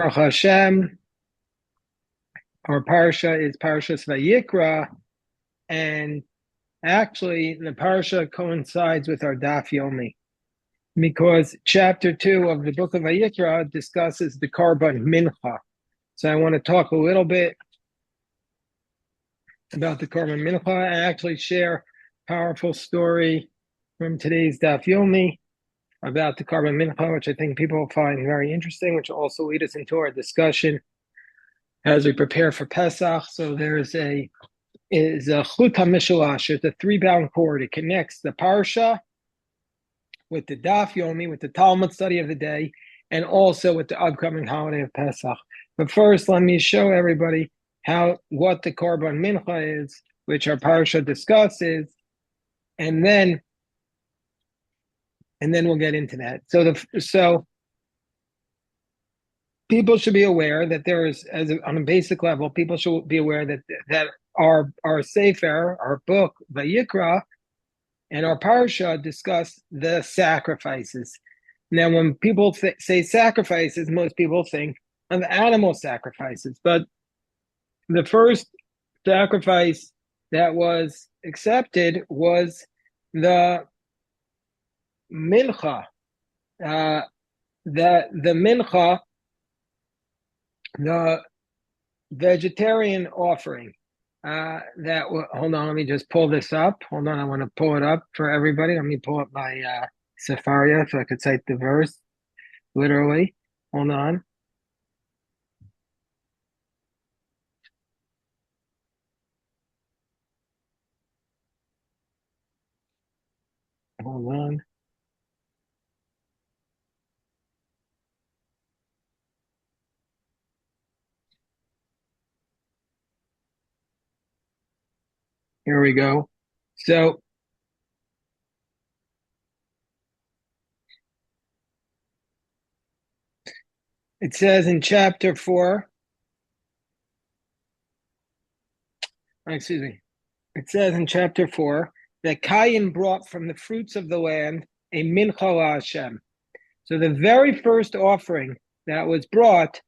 Baruch Hashem, our parsha is Parshas Vayikra, and actually the parsha coincides with our Daf Yomi because chapter 2 of the book of Vayikra discusses the Korban mincha. So I want to talk a little bit about the Korban mincha and actually share a powerful story from today's Daf Yomi about the Korban mincha, which I think people will find very interesting, which will also lead us into our discussion as we prepare for Pesach. So there is a chut hamishulash. It's a three-bound cord. It connects the parsha with the Daf Yomi, with the Talmud study of the day, and also with the upcoming holiday of Pesach. But first, let me show everybody what the Korban mincha is, which our parsha discusses, and then we'll get into that. So people should be aware that there is, on a basic level, people should be aware that our Sefer, our book, Vayikra, and our Parsha discuss the sacrifices. Now, when people say sacrifices, most people think of animal sacrifices, but the first sacrifice that was accepted was the mincha. The mincha, the vegetarian offering. Hold on, let me just pull this up. Hold on, I want to pull it up for everybody. Let me pull up my Sefaria so I could cite the verse literally. Hold on. Hold on. Here we go. So it says in chapter 4, excuse me, it says in chapter 4 that Cain brought from the fruits of the land a mincha la Hashem. So the very first offering that was brought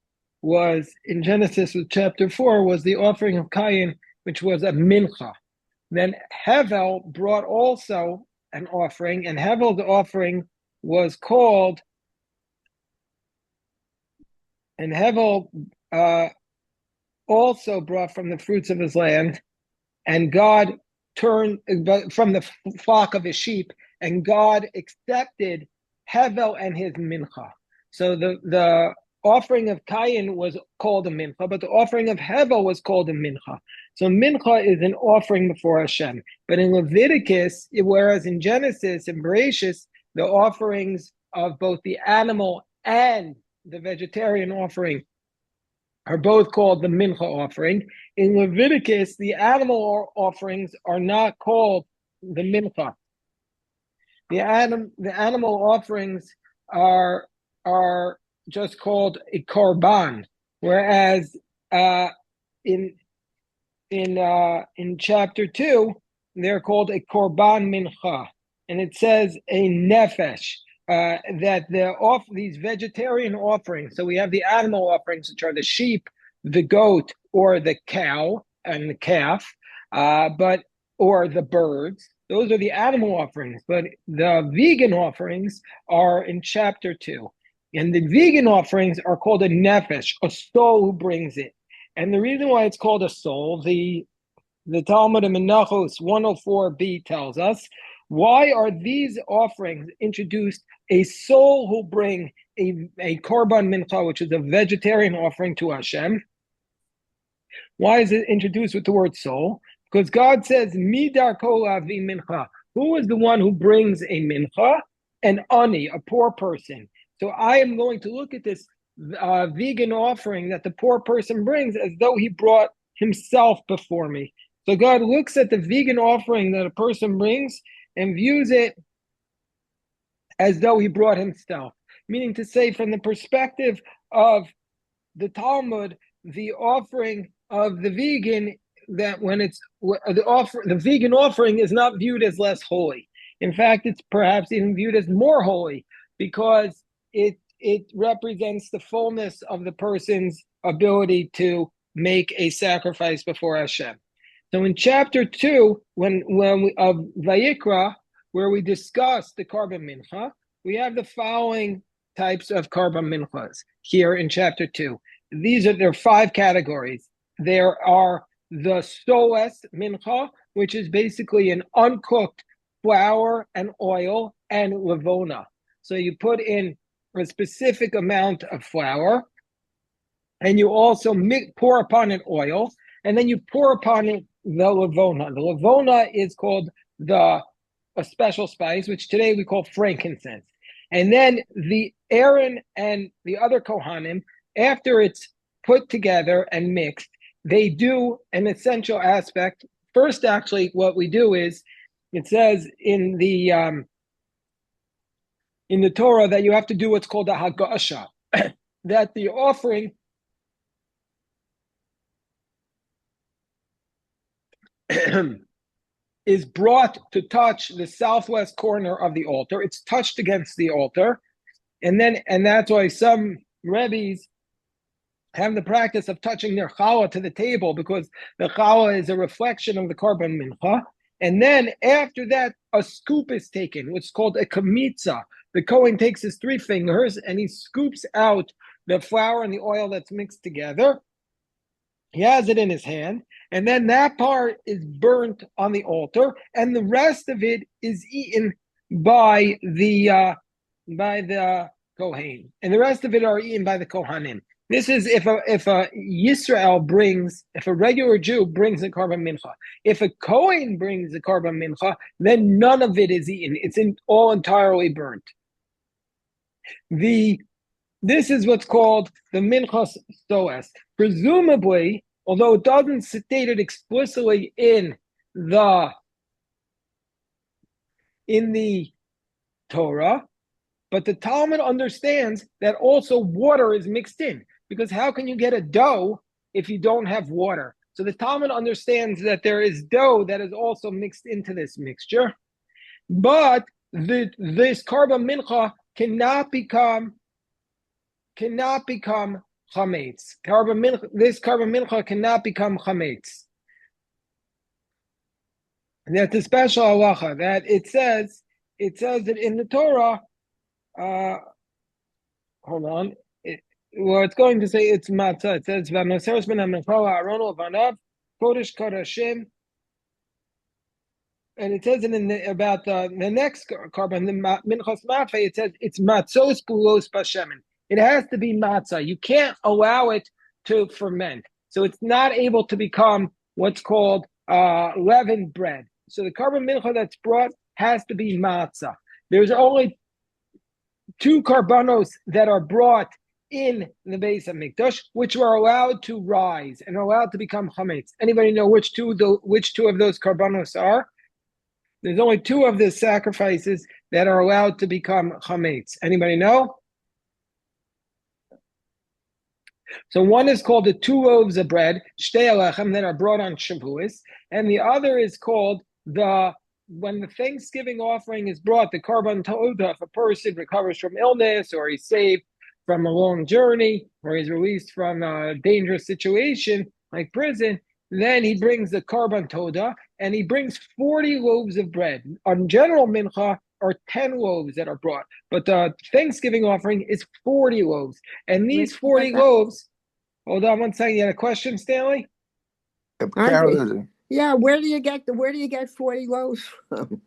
was in Genesis chapter 4 was the offering of Cain, which was a mincha. Then Hevel brought also an offering, and Hevel's offering was called, and Hevel also brought from the fruits of his land, and God turned from the flock of his sheep, and God accepted Hevel and his mincha. So the offering of Cain was called a mincha, but the offering of Hevel was called a mincha. So mincha is an offering before Hashem. But in Leviticus, whereas in Genesis and Bereshis, the offerings of both the animal and the vegetarian offering are both called the mincha offering. In Leviticus, the animal offerings are not called the mincha. The animal offerings are just called a korban, whereas in chapter 2 they're called a korban mincha, and it says a nefesh. That these vegetarian offerings, so we have the animal offerings, which are the sheep, the goat, or the cow and the calf, or the birds. Those are the animal offerings, but the vegan offerings are in chapter 2. And the vegan offerings are called a nefesh, a soul who brings it. And the reason why it's called a soul, the Talmud in Menachos 104b tells us, why are these offerings introduced? A soul who bring a korban mincha, which is a vegetarian offering to Hashem. Why is it introduced with the word soul? Because God says, Midar kol avi mincha. Who is the one who brings a mincha? An ani, a poor person. So I am going to look at this vegan offering that the poor person brings as though he brought himself before me. So God looks at the vegan offering that a person brings and views it as though he brought himself. Meaning to say, from the perspective of the Talmud, the offering of the vegan, that when it's the vegan offering is not viewed as less holy. In fact, it's perhaps even viewed as more holy because it it represents the fullness of the person's ability to make a sacrifice before Hashem. So in chapter 2, of Vayikra, where we discuss the Korban mincha, we have the following types of Korban minchas here in chapter 2. There are 5 categories. There are the soles mincha, which is basically an uncooked flour and oil and levona. So you put in a specific amount of flour, and you also pour upon it oil, and then you pour upon it the levona. The levona is called a special spice, which today we call frankincense. And then the Aaron and the other Kohanim, after it's put together and mixed, they do an essential aspect. First, actually, what we do is, it says in the Torah that you have to do what's called a hagasha, that the offering is brought to touch the southwest corner of the altar. It's touched against the altar, and that's why some Rebbes have the practice of touching their challah to the table, because the challah is a reflection of the Korban mincha. And then after that, a scoop is taken, which is called a kamitza. The Kohen takes his 3 fingers and he scoops out the flour and the oil that's mixed together. He has it in his hand, and then that part is burnt on the altar, and the rest of it is eaten by the Kohen, and the rest of it are eaten by the Kohanim. This is if a regular Jew brings a Korban mincha. If a Kohen brings a Korban mincha, then none of it is eaten. It's all entirely burnt. This is what's called the minchas soes. Presumably, although it doesn't state it explicitly in the Torah, but the Talmud understands that also water is mixed in, because how can you get a dough if you don't have water? So the Talmud understands that there is dough that is also mixed into this mixture, but this Korban mincha cannot become chametz. This Korban mincha cannot become chametz. And that's a special halacha that it says that in the Torah. Hold on. It's going to say it's matzah. It says v'anoseres ben ha'mincha ha'aron v'anav kodesh kodashim. And it says about the next Korban, the minchas matzah, it says it's matzos bulos bashemen. It has to be matzah. You can't allow it to ferment. So it's not able to become what's called leavened bread. So the Korban mincha that's brought has to be matzah. There's only 2 korbanos that are brought in the Beis HaMikdash, which were allowed to rise and allowed to become chametz. Anybody know which two of those korbanos are? There's only 2 of the sacrifices that are allowed to become chametz. Anybody know? So one is called the 2 loaves of bread, shtei alechem, that are brought on Shavuos, and the other is called when the Thanksgiving offering is brought, the Korban Toda, if a person recovers from illness, or he's saved from a long journey, or he's released from a dangerous situation like prison, then he brings the Korban Toda, and he brings 40 loaves of bread. On general mincha are 10 loaves that are brought, but the Thanksgiving offering is 40 loaves. And these 40 loaves, hold on one second, you had a question, Stanley? Apparently. Yeah, where do you get 40 loaves from?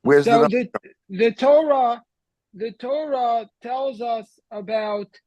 The Torah tells us about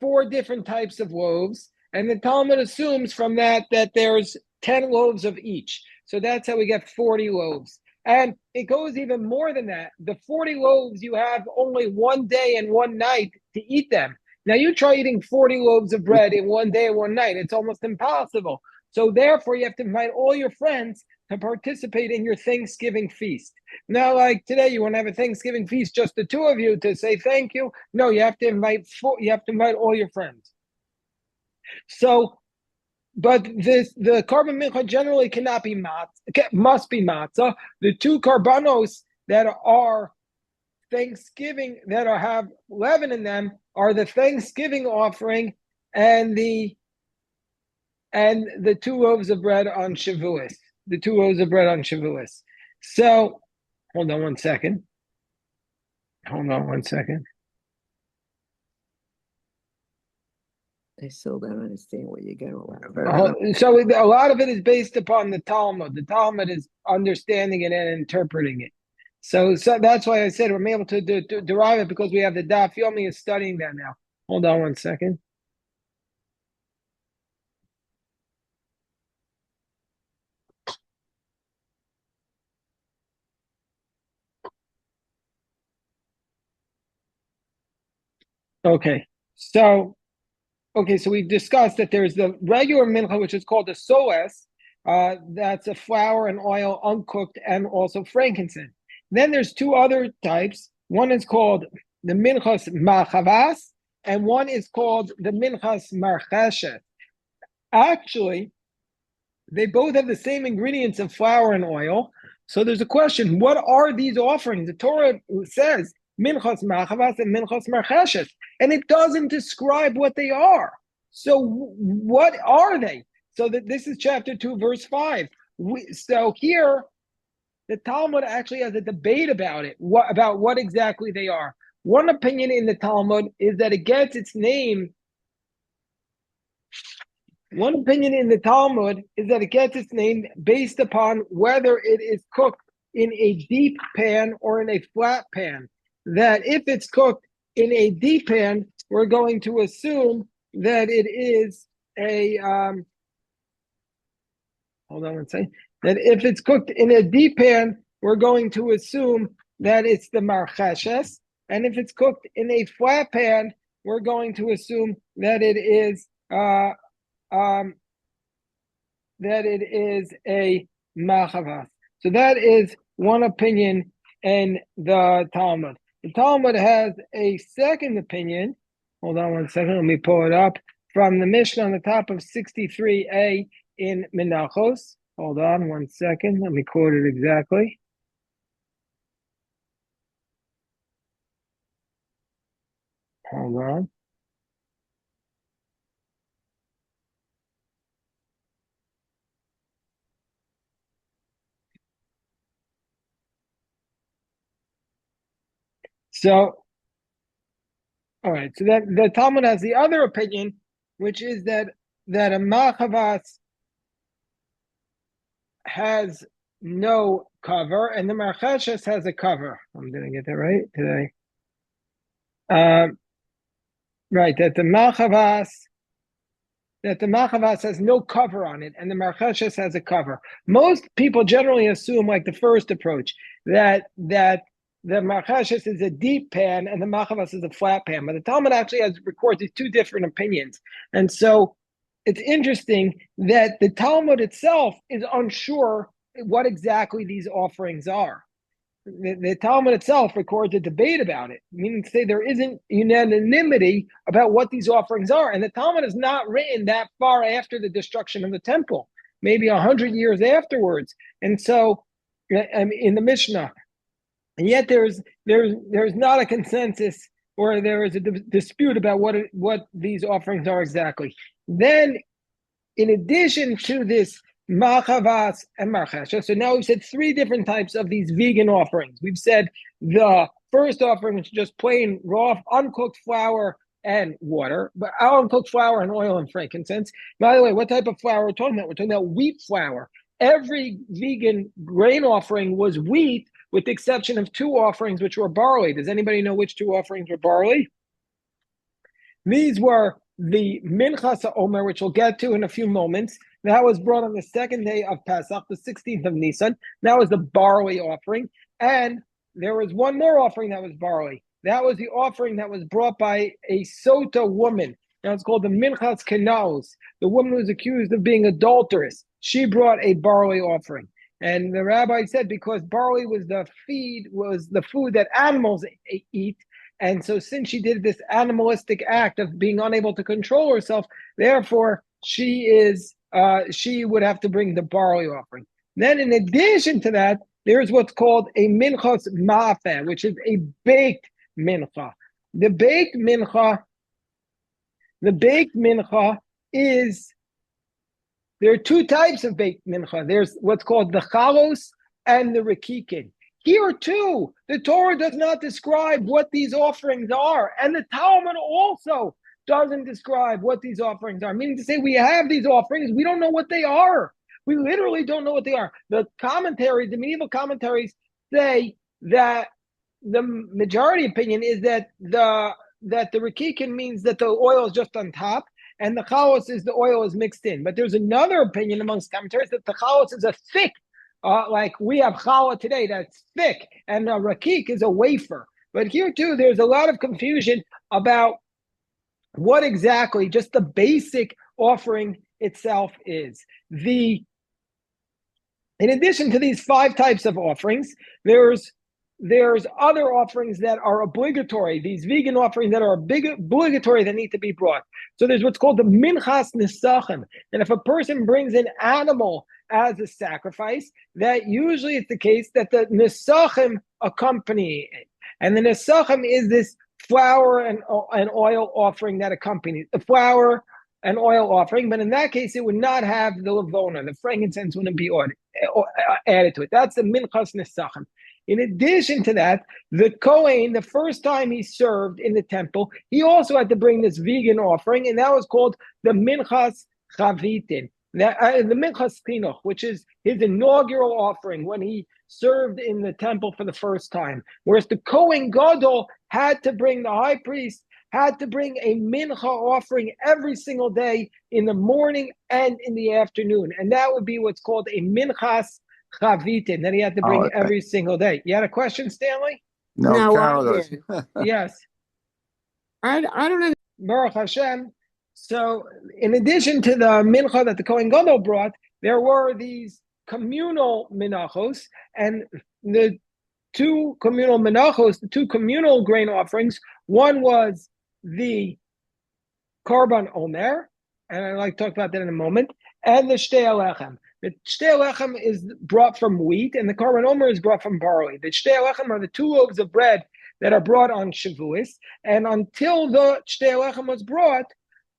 4 different types of loaves, and the Talmud assumes from that there's 10 loaves of each. So that's how we get 40 loaves. And it goes even more than that. The 40 loaves, you have only 1 day and 1 night to eat them. Now you try eating 40 loaves of bread in 1 day and 1 night. It's almost impossible. So therefore, you have to invite all your friends to participate in your Thanksgiving feast. Now, like today, you want to have a Thanksgiving feast, just the 2 of you to say thank you. No, you have to invite all your friends. So, but the Korban mincha generally cannot be matzah, must be matzah. The 2 korbanos that are Thanksgiving that have leaven in them are the Thanksgiving offering and the 2 loaves of bread on Shavuos. The 2 loaves of bread on Shavuos. So, hold on one second. I still don't understand what you're going with. So a lot of it is based upon the Talmud. The Talmud is understanding it and interpreting it. So that's why I said we're able to derive it, because we have the Daf Yomi is studying that now. Hold on one second. Okay, so we discussed that there's the regular mincha, which is called the soes. That's a flour and oil, uncooked, and also frankincense. Then there's 2 other types. One is called the minchas machavas, and one is called the minchas marcheshet. Actually, they both have the same ingredients of flour and oil. So there's a question: what are these offerings? The Torah says minchas machavas and minchas marcheshet, and it doesn't describe what they are. So what are they? So this is chapter 2, verse 5. So here, the Talmud actually has a debate about it, about what exactly they are. One opinion in the Talmud is that it gets its name. One opinion in the Talmud is that it gets its name based upon whether it is cooked in a deep pan or in a flat pan. That if it's cooked in a deep pan, we're going to assume that it is a hold on one second. That if it's cooked in a deep pan, we're going to assume that it's the marcheshes, and if it's cooked in a flat pan, we're going to assume that it is a machavas. So that is one opinion in the Talmud. The Talmud has a second opinion. Hold on one second. Let me pull it up from the Mishnah on the top of 63a in Menachos. Hold on one second. Let me quote it exactly. Hold on. So, all right. So that the Talmud has the other opinion, which is that a machavas has no cover, and the marcheshes has a cover. I'm going to get that right today. Right, that the machavas has no cover on it, and the marcheshes has a cover. Most people generally assume, like the first approach, that the marcheshes is a deep pan and the machavas is a flat pan. But the Talmud actually records these 2 different opinions, and so it's interesting that the Talmud itself is unsure what exactly these offerings are. The Talmud itself records a debate about it, meaning to say there isn't unanimity about what these offerings are. And the Talmud is not written that far after the destruction of the temple, maybe 100 years afterwards. And so, in the Mishnah, and yet there's not a consensus, or there is a dispute about what these offerings are exactly. Then, in addition to this machavas and marcheshes, so now we've said 3 different types of these vegan offerings. We've said the first offering is just plain raw, uncooked flour and water, but uncooked flour and oil and frankincense. By the way, what type of flour we're talking about? We're talking about wheat flour. Every vegan grain offering was wheat, with the exception of 2 offerings, which were barley. Does anybody know which 2 offerings were barley? These were the minchas omer, which we'll get to in a few moments. That was brought on the 2nd day of Pesach, the 16th of Nisan. That was the barley offering. And there was one more offering that was barley. That was the offering that was brought by a Sota woman. Now it's called the minchas kenaos. The woman was accused of being adulterous. She brought a barley offering. And the rabbi said because barley was the food that animals eat, and so since she did this animalistic act of being unable to control herself, therefore she would have to bring the barley offering. Then in addition to that, there's what's called a minchas ma'afeh, which is a baked mincha. The baked mincha is, there are two types of baked mincha. There's what's called the chalos and the rakikin. Here too, the Torah does not describe what these offerings are, and the Talmud also doesn't describe what these offerings are. Meaning to say, we have these offerings, we don't know what they are. We literally don't know what they are. The commentaries, the medieval commentaries, say that the majority opinion is that the rakikin means that the oil is just on top, and the chalos is the oil is mixed in. But there's another opinion amongst commentators that the chalos is a thick, like we have challah today that's thick, and a rakik is a wafer. But here too, there's a lot of confusion about what exactly just the basic offering itself is. In addition to these 5 types of offerings, there's other offerings that are obligatory, these vegan offerings that are obligatory that need to be brought. So there's what's called the minchas nesachim. And if a person brings an animal as a sacrifice, that usually it's the case that the nesachim accompany it. And the nesachim is this flour and oil offering that accompanies the flour and oil offering, but in that case, it would not have the lavona, the frankincense wouldn't be added to it. That's the minchas nesachim. In addition to that, the Kohen, the first time he served in the temple, he also had to bring this vegan offering, and that was called the minchas chavitin, the minchas chinuch, which is his inaugural offering when he served in the temple for the first time. Whereas the Kohen Gadol had to bring, the high priest had to bring a mincha offering every single day in the morning and in the afternoon, and that would be what's called a minchas chavitin that he had to bring every single day. You had a question, Stanley? No, Carol does. Yes. I don't know. Baruch Hashem. So, in addition to the mincha that the Kohen Gadol brought, there were these communal menachos, and the 2 communal menachos, the 2 communal grain offerings. One was the Korban Omer, and I'd like to talk about that in a moment, and the Shtei Alechem. The Shtei Alechem is brought from wheat, and the Korban Omer is brought from barley. The Shtei Alechem are the 2 loaves of bread that are brought on Shavuos, and until the Shtei Alechem was brought,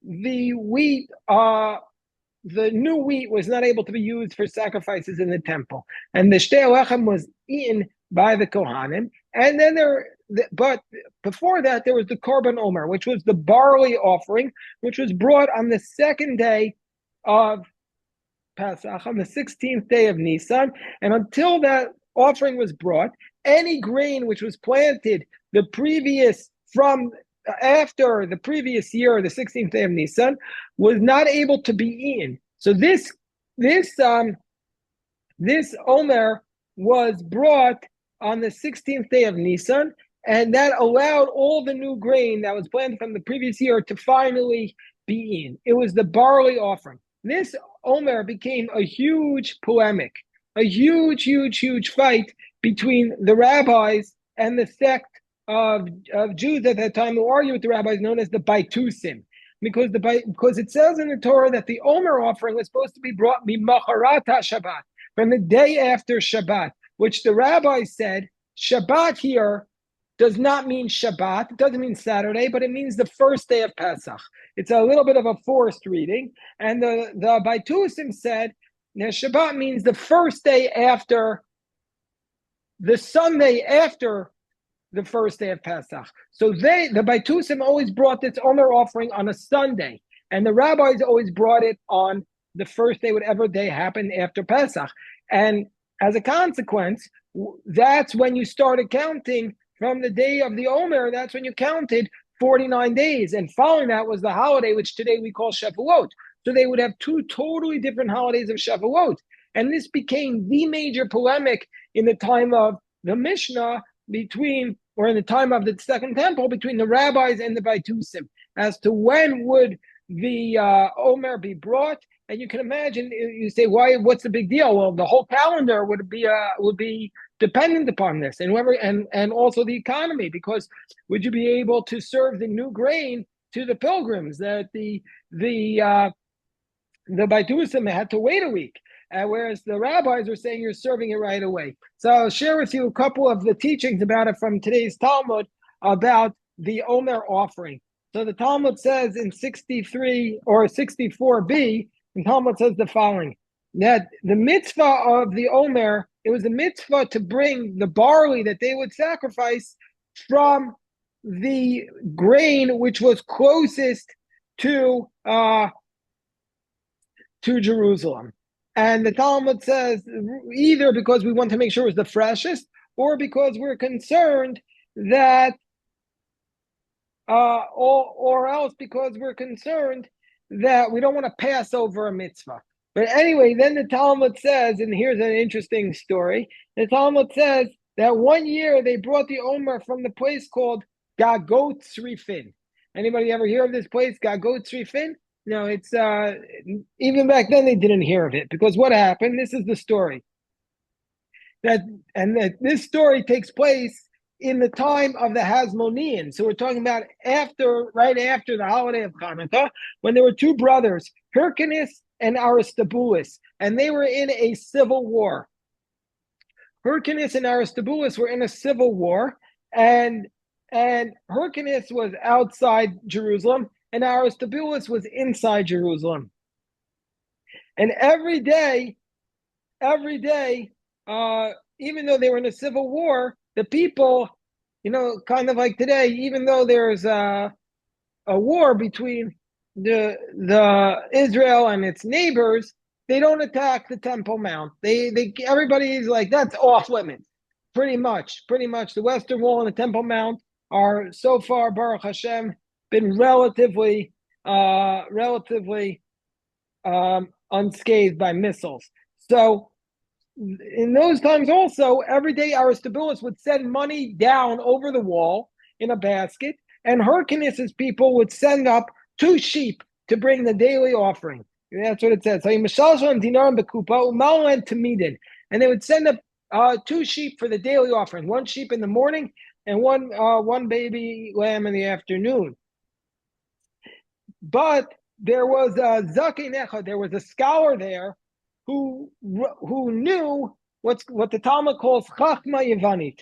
the wheat, the new wheat was not able to be used for sacrifices in the temple, and the Shtei Alechem was eaten by the Kohanim. And then but before that, there was the Korban Omer, which was the barley offering, which was brought on the 2nd day of Pesach, on the 16th day of Nisan. And until that offering was brought, any grain which was planted after the previous year, the 16th day of Nisan, was not able to be eaten. So this Omer was brought on the 16th day of Nisan, and that allowed all the new grain that was planted from the previous year to finally be eaten. It was the barley offering. This Omer became a huge polemic, a huge fight between the rabbis and the sect of Jews at that time who argued with the rabbis, known as the Baitusim, because it says in the Torah that the Omer offering was supposed to be brought mimacharat Shabbat, from the day after Shabbat, which the rabbis said Shabbat here does not mean Shabbat. It doesn't mean Saturday, but it means the first day of Pesach. It's a little bit of a forced reading. And the Baitusim said that Shabbat means the first day after, the Sunday after the first day of Pesach. So the Baitusim always brought this Omer offering on a Sunday, and the rabbis always brought it on the first day, whatever day happened after Pesach. And as a consequence, that's when you started counting from the day of the Omer. That's when you counted 49 days. And following that was the holiday, which today we call Shavuot. So they would have 2 totally different holidays of Shavuot. And this became the major polemic in the time of the Mishnah in the time of the Second Temple, between the rabbis and the Baitusim, as to when would the Omer be brought. And you can imagine, you say, why? What's the big deal? Well, the whole calendar would be dependent upon this, and also the economy, because would you be able to serve the new grain to the pilgrims? That the Baitusim had to wait a week, whereas the rabbis are saying you're serving it right away. So I'll share with you a couple of the teachings about it from today's Talmud about the Omer offering. So the Talmud says in 63 or 64b, the Talmud says the following, that the mitzvah of the Omer, it was a mitzvah to bring the barley that they would sacrifice from the grain which was closest to Jerusalem. And the Talmud says either because we want to make sure it's the freshest, or because we're concerned that or else because we're concerned that we don't want to pass over a mitzvah. But anyway, then the Talmud says, and here's an interesting story, the Talmud says that one year they brought the Omer from the place called Gagot Srifin. Anybody ever hear of this place, Gagot Srifin? No, it's even back then they didn't hear of it, because what happened, this is the story. This story takes place in the time of the Hasmonean. So we're talking about right after the holiday of Hanukkah, when there were two brothers, Hyrcanus and Aristobulus, and they were in a civil war. Hyrcanus and Aristobulus were in a civil war, and Hyrcanus was outside Jerusalem, and Aristobulus was inside Jerusalem. And every day, even though they were in a civil war, the people, kind of like today, even though there's a war between the Israel and its neighbors, they don't attack the Temple Mount. Everybody's like, that's off limits. Pretty much. The Western Wall and the Temple Mount are so far, Baruch Hashem, been relatively unscathed by missiles. So in those times also, every day Aristobulus would send money down over the wall in a basket, and Hyrcanus's people would send up 2 sheep to bring the daily offering. That's what it says. And they would send up 2 sheep for the daily offering, 1 sheep in the morning and one baby lamb in the afternoon. But there was a Zakinecha, there was a scholar there who knew what the Talmud calls Chachma Yevanit,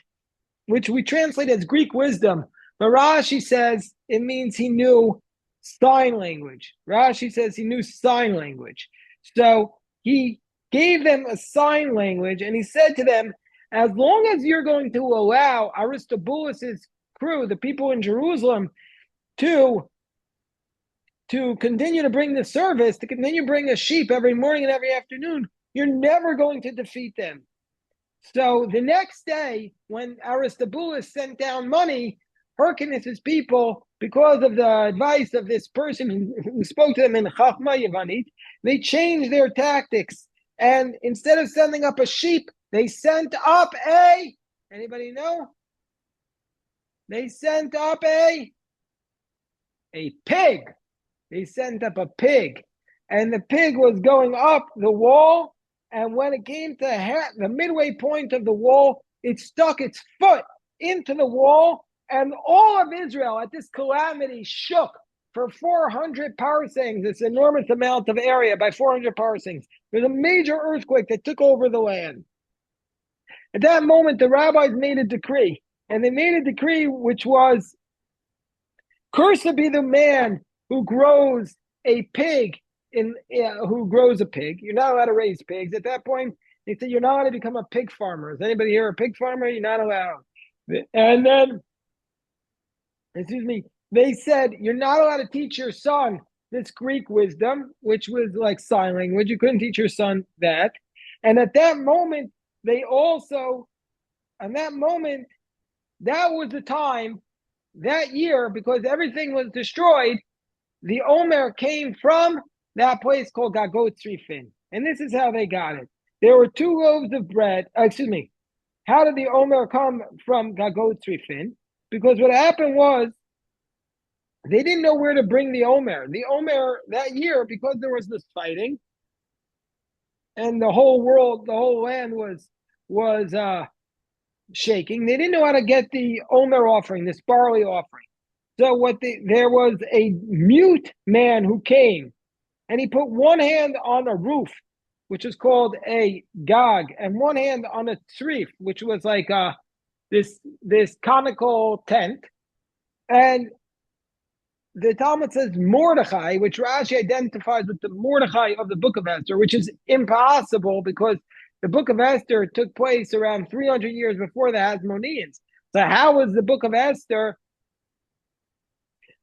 which we translate as Greek wisdom. But Rashi says it means he knew sign language. Rashi says he knew sign language. So he gave them a sign language, and he said to them, as long as you're going to allow Aristobulus' crew, the people in Jerusalem, to continue to bring the service, to continue to bring a sheep every morning and every afternoon, you're never going to defeat them. So the next day, when Aristobulus sent down money, Hyrcanus' people, because of the advice of this person who spoke to them in Chachma Yevanit, they changed their tactics. And instead of sending up a sheep, they sent up anybody know? They sent up a pig. They sent up a pig, and the pig was going up the wall, and when it came to the midway point of the wall, it stuck its foot into the wall, and all of Israel at this calamity shook for 400 parsecs, this enormous amount of area by 400 parsecs. There was a major earthquake that took over the land. At that moment, the rabbis made a decree, and they made a decree which was, cursed be the man who grows a pig who grows a pig. You're not allowed to raise pigs. At that point, they said you're not allowed to become a pig farmer. Is anybody here a pig farmer? You're not allowed. And then, they said you're not allowed to teach your son this Greek wisdom, which was like sign language. You couldn't teach your son that. And at that moment, that was the time, that year, because everything was destroyed, the Omer came from that place called Gagot Srifin. And this is how they got it. There were 2 loaves of bread. How did the Omer come from Gagot Srifin? Because what happened was, they didn't know where to bring the Omer. The Omer that year, because there was this fighting, and the whole land was shaking, they didn't know how to get the Omer offering, this barley offering. So there was a mute man who came, and he put one hand on a roof which is called a gag, and one hand on a tzrif, which was like this conical tent. And the Talmud says Mordechai, which Rashi identifies with the Mordechai of the Book of Esther, which is impossible because the Book of Esther took place around 300 years before the Hasmoneans. So how is the Book of Esther?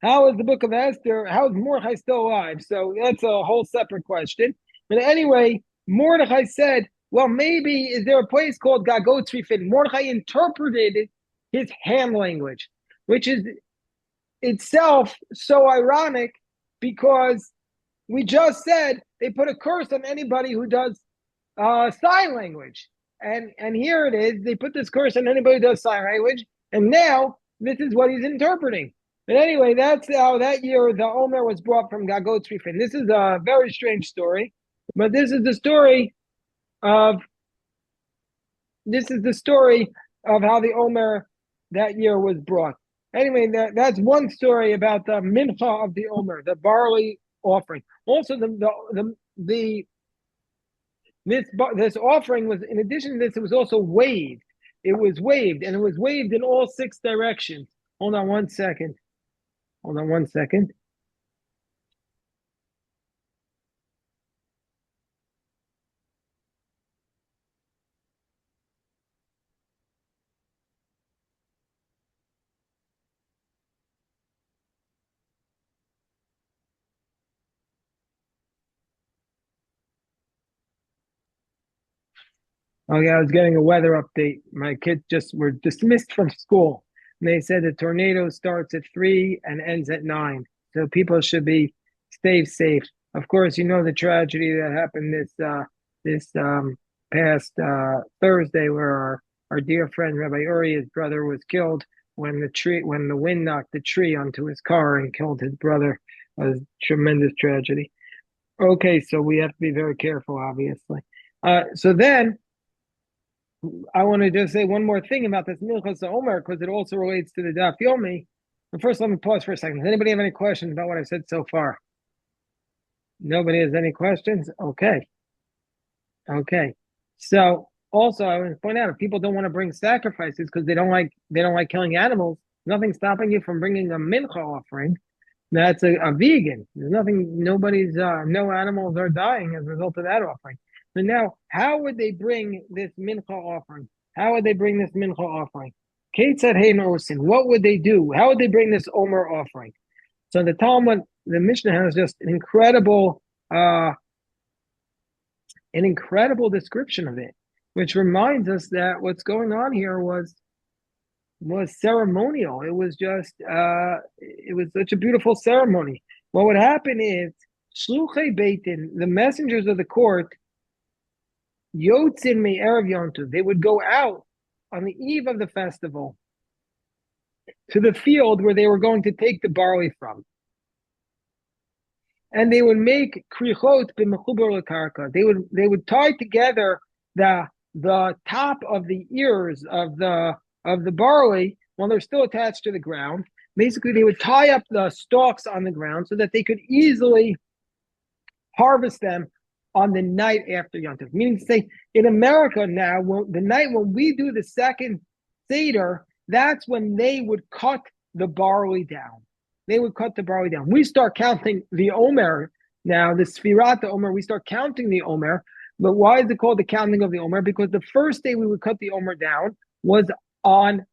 How is the Book of Esther? How is Mordechai still alive? So that's a whole separate question. But anyway, Mordechai said, well, maybe is there a place called Gagot Tzrifin? Mordechai interpreted his hand language, which is itself so ironic because we just said they put a curse on anybody who does sign language. And here it is, they put this curse on anybody who does sign language, and now this is what he's interpreting. But anyway, that's how that year the Omer was brought from Gagot Tzrifin. This is a very strange story, but this is the story of how the Omer that year was brought. Anyway, that's one story about the mincha of the Omer, the barley offering. Also, this offering was, in addition to this, it was also waved. It was waved, and it was waved in all 6 directions. Hold on one second. Oh yeah, I was getting a weather update. My kids just were dismissed from school. And they said the tornado starts at 3 and ends at 9. So people should stay safe. Of course, you know the tragedy that happened this past Thursday, where our dear friend Rabbi Uri's brother was killed when the wind knocked the tree onto his car and killed his brother. It was a tremendous tragedy. Okay, so we have to be very careful, obviously. So then I want to just say one more thing about this Minchas Omer because it also relates to the Daf Yomi. But first, let me pause for a second. Does anybody have any questions about what I said so far? Nobody has any questions? Okay. So also, I want to point out if people don't want to bring sacrifices because they don't like killing animals, nothing stopping you from bringing a mincha offering. That's a vegan. There's nothing. No animals are dying as a result of that offering. But now, how would they bring this mincha offering? Kate said, "Hey, Nosin, what would they do? How would they bring this Omer offering?" So the Talmud, the Mishnah has just an incredible description of it, which reminds us that what's going on here was ceremonial. It was just it was such a beautiful ceremony. What would happen is Shluchei Beitin, the messengers of the court, Yotzin Me'erev Yontiv, they would go out on the eve of the festival to the field where they were going to take the barley from. And they would make krichot b'mechubar lekarka. They would tie together the top of the ears of the barley while they're still attached to the ground. Basically, they would tie up the stalks on the ground so that they could easily harvest them on the night after Yom Tov. Meaning to say, in America now, the night when we do the second Seder, that's when they would cut the barley down. We start counting the Omer now, the Sfirat Omer, we start counting the Omer. But why is it called the counting of the Omer? Because the first day we would cut the Omer down was on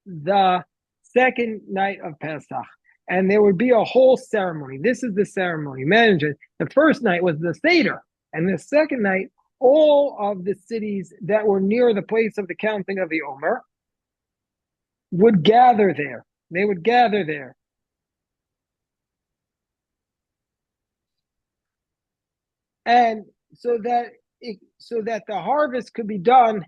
the second night of Pesach. And there would be a whole ceremony. This is the ceremony. Imagine the first night was the Seder. And the second night, all of the cities that were near the place of the counting of the Omer would gather there. They would gather there. And so that the harvest could be done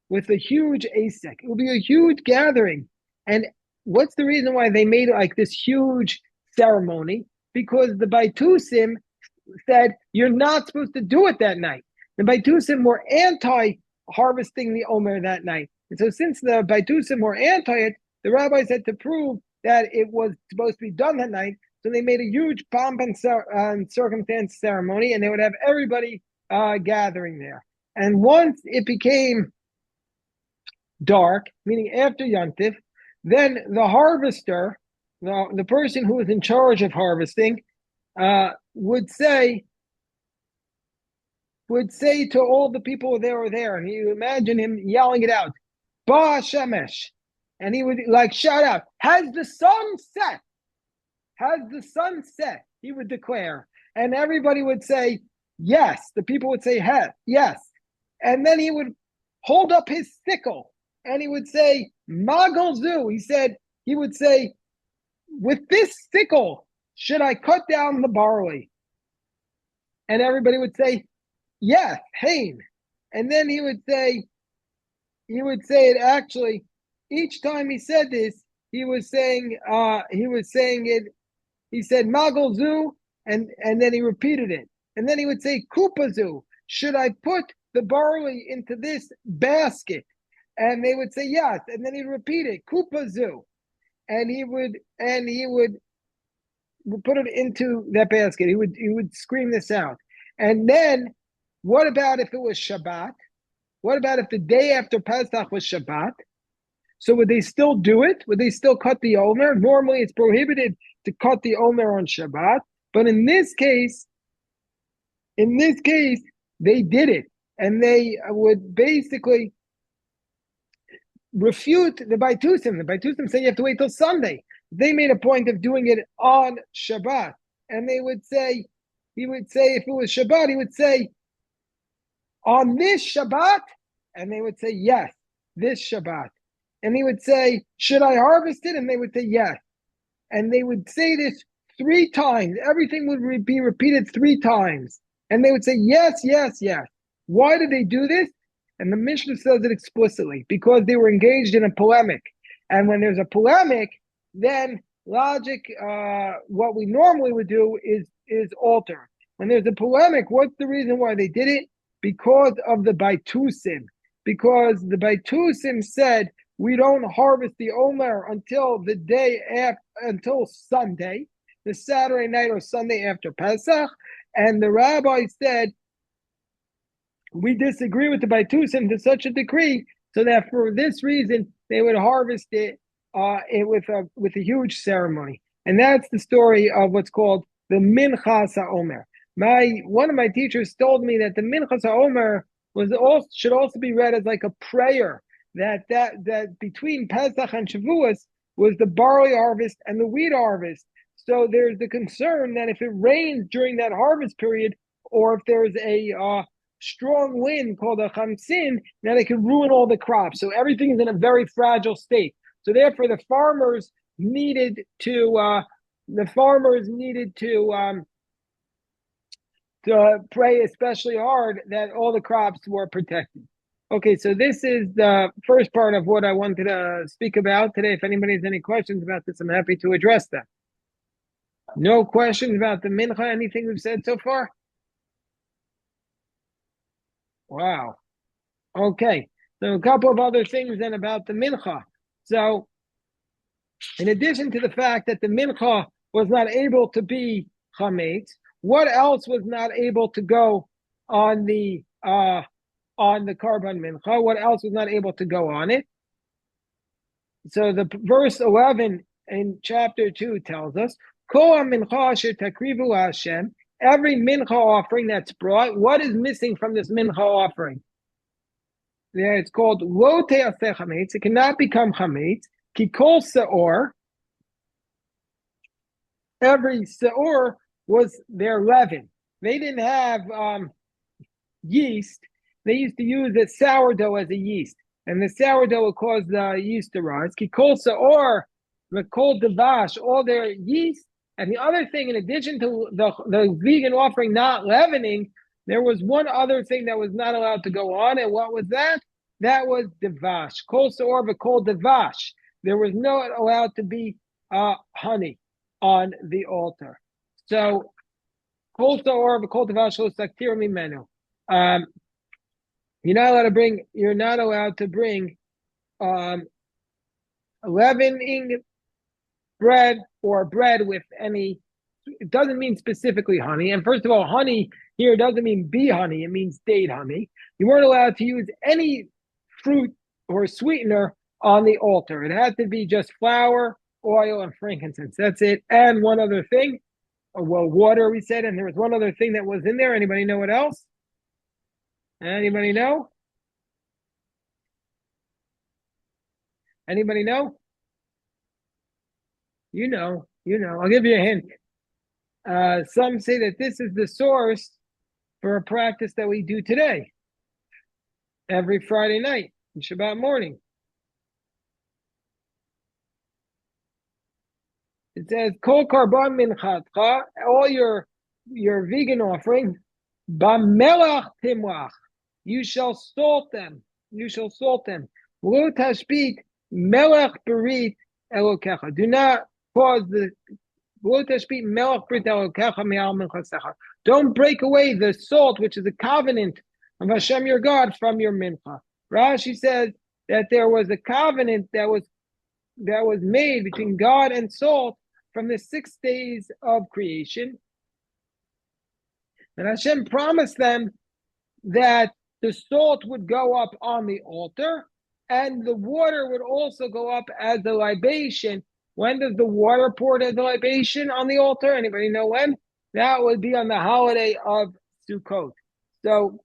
with a huge asek. It will be a huge gathering. And what's the reason why they made it like this huge ceremony? Because the Baitusim said, you're not supposed to do it that night. The Baitusim were anti-harvesting the Omer that night. And so since the Baitusim were anti it, the rabbis had to prove that it was supposed to be done that night. So they made a huge pomp and circumstance ceremony, and they would have everybody gathering there. And once it became dark, meaning after Yontif, then the harvester, the person who was in charge of harvesting, would say to all the people that were there, and you imagine him yelling it out, Ba Shemesh, and he would shout out, has the sun set? Has the sun set? He would declare, and everybody would say yes. The people would say yes, and then he would hold up his sickle and he would say Magal Zu. He would say, with this sickle should I cut down the barley? And everybody would say yes, Hain. And then he would say it actually. Each time he said this, he was saying it. He said Magal Zu, and then he repeated it. And then he would say Kupazu. Should I put the barley into this basket? And they would say yes. And then he'd repeat it, Kupazu. And he would put it into that basket. He would scream this out. And then, what about if it was Shabbat? What about if the day after Pesach was Shabbat? So would they still do it? Would they still cut the omer? Normally, it's prohibited to cut the omer on Shabbat, but in this case, they did it, and they would basically refute the Baitusim. The Baitusim say you have to wait till Sunday. They made a point of doing it on Shabbat, and he would say, if it was Shabbat, he would say, on this Shabbat, and they would say, yes, this Shabbat. And he would say, should I harvest it? And they would say, yes. And they would say this 3 times. Everything would be repeated 3 times. And they would say, yes, yes, yes. Why did they do this? And the Mishnah says it explicitly, because they were engaged in a polemic. And when there's a polemic, then logic, what we normally would do is alter. When there's a polemic, what's the reason why they did it? Because of the Baitusim. Because the Baitusim said, we don't harvest the omer until the day after, until Sunday, the Saturday night or Sunday after Pesach. And the rabbi said, we disagree with the Baitusim to such a degree, so that for this reason, they would harvest it with a huge ceremony. And that's the story of what's called the mincha sa'omer. One of my teachers told me that the mincha sa'omer should also be read as like a prayer, that between Pesach and Shavuos was the barley harvest and the wheat harvest. So there's the concern that if it rains during that harvest period, or if there's a strong wind called a chamsin, that it could ruin all the crops. So everything is in a very fragile state. So therefore, the farmers needed to pray especially hard that all the crops were protected. Okay, so this is the first part of what I wanted to speak about today. If anybody has any questions about this, I'm happy to address them. No questions about the mincha, anything we've said so far? Wow. Okay, so a couple of other things then about the mincha. So, in addition to the fact that the mincha was not able to be chametz, what else was not able to go on the Korban mincha? What else was not able to go on it? So the verse 11 in chapter 2 tells us, Kol mincha asher takrivu Hashem, every mincha offering that's brought, what is missing from this mincha offering? Yeah, it's called lo te'aseh chametz. It cannot become chametz. Ki kol seor, every seor was their leaven. They didn't have yeast. They used to use the sourdough as a yeast, and the sourdough would cause the yeast to rise. Ki kol seor, the kol devash, all their yeast. And the other thing, in addition to the vegan offering not leavening, there was one other thing that was not allowed to go on, and what was that? That was devash. Kol seor v'kol devash. There was not allowed to be honey on the altar. So, kol seor v'kol devash lo saktir mimenu. You're not allowed to bring leavening bread or bread with any it doesn't mean specifically honey. And first of all, honey here doesn't mean bee honey. It means date honey. You weren't allowed to use any fruit or sweetener on the altar. It had to be just flour, oil, and frankincense. That's it. And one other thing, well, water, we said, and there was one other thing that was in there. Anybody know what else? Anybody know? Anybody know? You know. I'll give you a hint. Some say that this is the source for a practice that we do today, every Friday night and Shabbat morning. It says, Kol Korban minchatcha, all your vegan offering, b'melach timwach, you shall salt them. Lo tashbit melech berit elokecha. Do not cause the lo tashbit melech berit elokecha me'al minchasecha. Don't break away the salt, which is a covenant of Hashem your God, from your mincha. Rashi says that there was a covenant that was made between God and salt from the 6 days of creation. And Hashem promised them that the salt would go up on the altar and the water would also go up as a libation. When does the water pour as a libation on the altar? Anybody know when? That would be on the holiday of Sukkot. So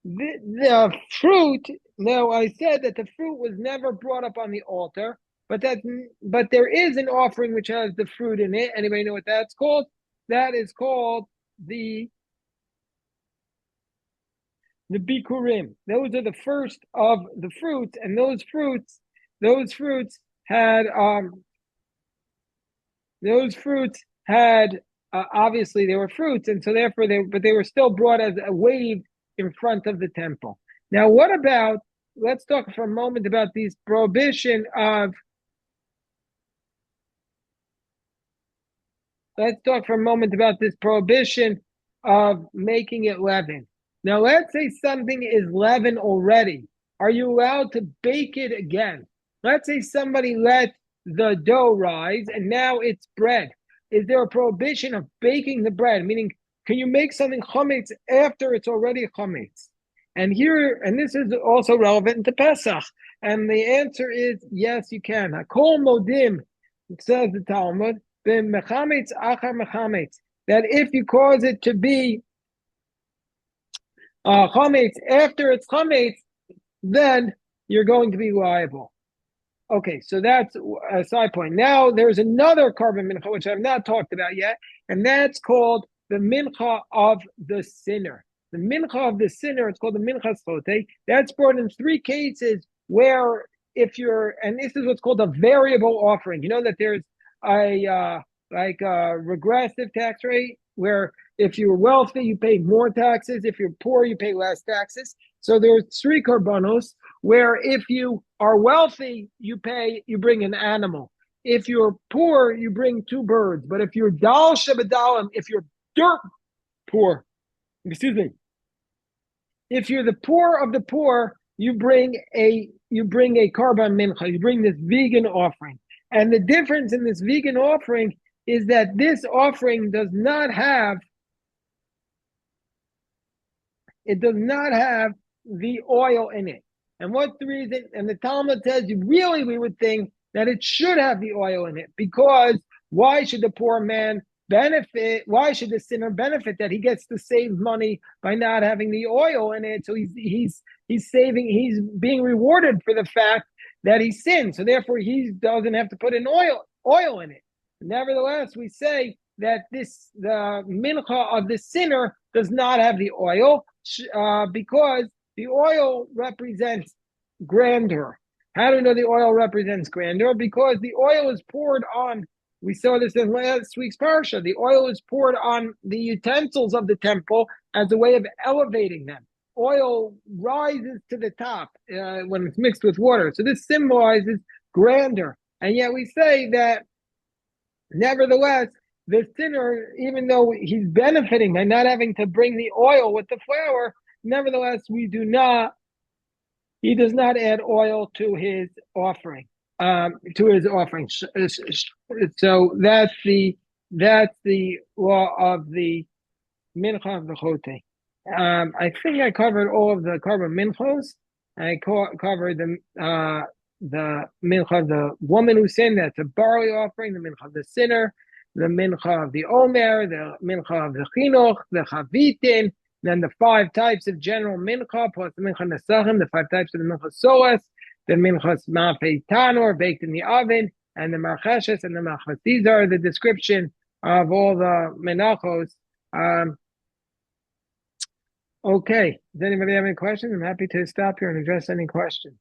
the fruit, now I said that the fruit was never brought up on the altar, but there is an offering which has the fruit in it. Anybody know what that's called? That is called the bikurim. Those are the first of the fruits, and those fruits had obviously they were fruits, and so therefore they were still brought as a wave in front of the temple. Now, let's talk for a moment about these prohibition of. Let's talk for a moment about this prohibition of making it leaven. Now, let's say something is leaven already. Are you allowed to bake it again? Let's say somebody let the dough rise and now it's bread. Is there a prohibition of baking the bread? Meaning, can you make something chametz after it's already chametz? And this is also relevant to Pesach. And the answer is yes, you can. Hakol modim, says the Talmud, mechametz achar mechametz, that if you cause it to be chametz after it's chametz, then you're going to be liable. Okay, so that's a side point. Now there's another korban mincha which I've not talked about yet, and that's called the mincha of the sinner. The mincha of the sinner, it's called the mincha sote. That's brought in 3 cases where and this is what's called a variable offering. You know that there's a regressive tax rate where if you're wealthy, you pay more taxes. If you're poor, you pay less taxes. So there's 3 korbanos where if you are wealthy, you bring an animal. If you're poor, you bring 2 birds. But if you're dal shabadalim, if you're dirt poor, if you're the poor of the poor, you bring a korban mincha. You bring this vegan offering. And the difference in this vegan offering is that this offering does not have the oil in it. And what's the reason? And the Talmud says, really, we would think that it should have the oil in it, because why should the poor man benefit? Why should the sinner benefit that he gets to save money by not having the oil in it? So he's being rewarded for the fact that he sinned. So therefore, he doesn't have to put in oil in it. Nevertheless, we say that the mincha of the sinner does not have the oil because the oil represents grandeur. How do we know the oil represents grandeur? Because the oil is poured on, we saw this in last week's parsha, the oil is poured on the utensils of the temple as a way of elevating them. Oil rises to the top when it's mixed with water. So this symbolizes grandeur. And yet we say that nevertheless, the sinner, even though he's benefiting by not having to bring the oil with the flour, nevertheless, he does not add oil to his offering. So that's the That's the law of the mincha of the chote. I think I covered all of the korban minchos. I covered the mincha of the woman who sinned. That's a barley offering. The mincha of the sinner. The mincha of the omer. The mincha of the chinuch. The chavitin. Then the 5 types of general mincha plus the mincha nesachim. The 5 types of the mincha soas. The minchas ma'afei tanor baked in the oven, and the marcheshes and the machas. These are the description of all the menachos. Okay. Does anybody have any questions? I'm happy to stop here and address any questions.